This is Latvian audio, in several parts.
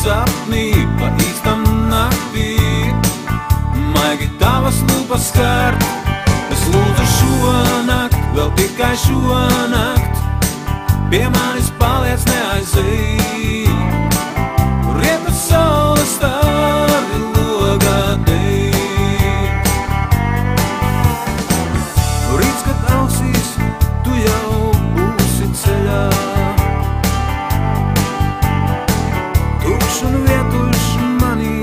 sapnī, pa īstam naktī. Maigi tavas lūpas skārt, es lūdzu šonakt, vēl tikai šonakt, pie manis paliec neaizej. Rieta saule stāvi logā dēļ. Rīts, kad ausīs, tu jau būsi ceļā. Tukš un vietuļš manī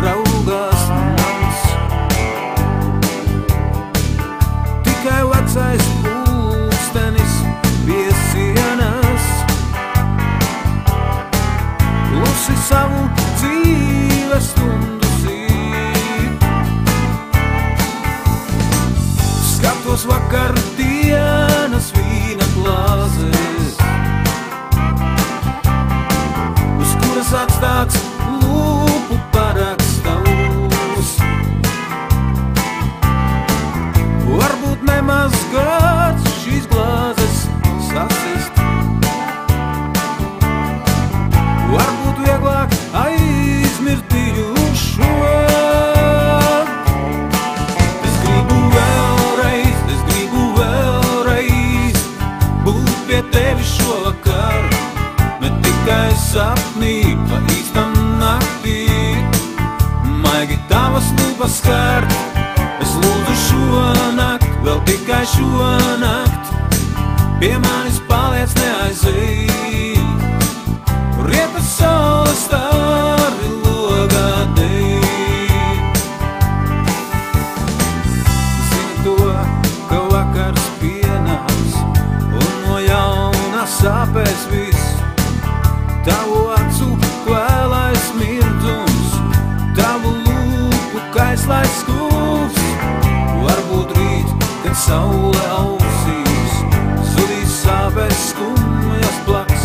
raugās nams. Tikai vecais pulkstenis pie sienas klusi savu dzīves stundu sīt. Skatos vakar dienas vīna glāzēs, uz kuras atstāts lūpu parakstaus. Varbūt nemaz gads šīs glāzes sasist, varbūt vieglāk aizmirst bijušo. Es gribu vēlreiz būt pie tevi šovakar, ne tikai sapnī, pa īstam naktī. Maigi tavas lūpas skārt, es lūdzu šonakt, vēl tikai šonakt, pie manis paliec neaizej. Rieta saule stāvi logā dēļ. Zini to, ka vakars pienāks, un no jauna sāpēs viss. Tavu acu kvēlais mirdums, tavu lūpu kaislais skūps. Varbūt rīt, kad saule ausīs, zudīs sāpēs skumjas plaks.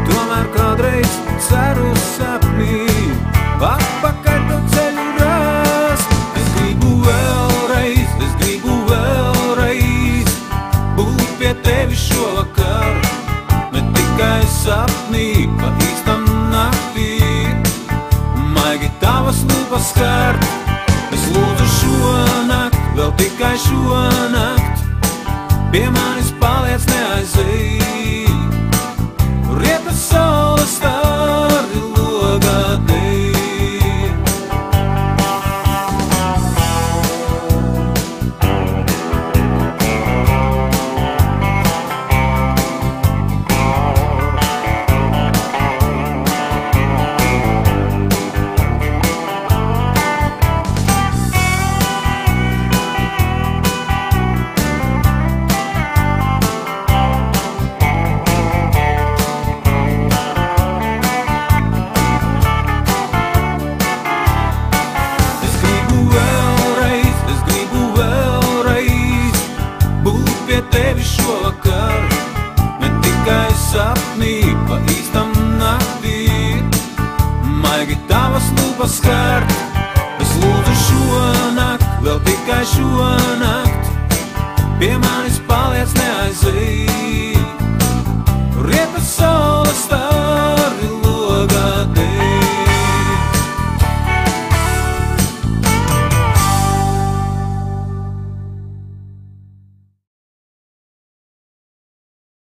Tomēr kādreiz ceru sapnī, atpakaļ to ceļu rast. Es gribu vēlreiz būt pie tevi šovakar, ne tikai sapnī, pa īstam naktī. Maigi tavas lūpas skārt, es lūdzu šonakt, vēl tikai šonakt, pie manis paliec neaizej. Rieta saule stāvi logā dēļ. Šovakar, ne tikai sapnī, pa īstam naktī. Maigi tavas lūpas skārt, es lūdzu šonakt, vēl tikai šonakt, pie manis paliec neaizej. Rieta saule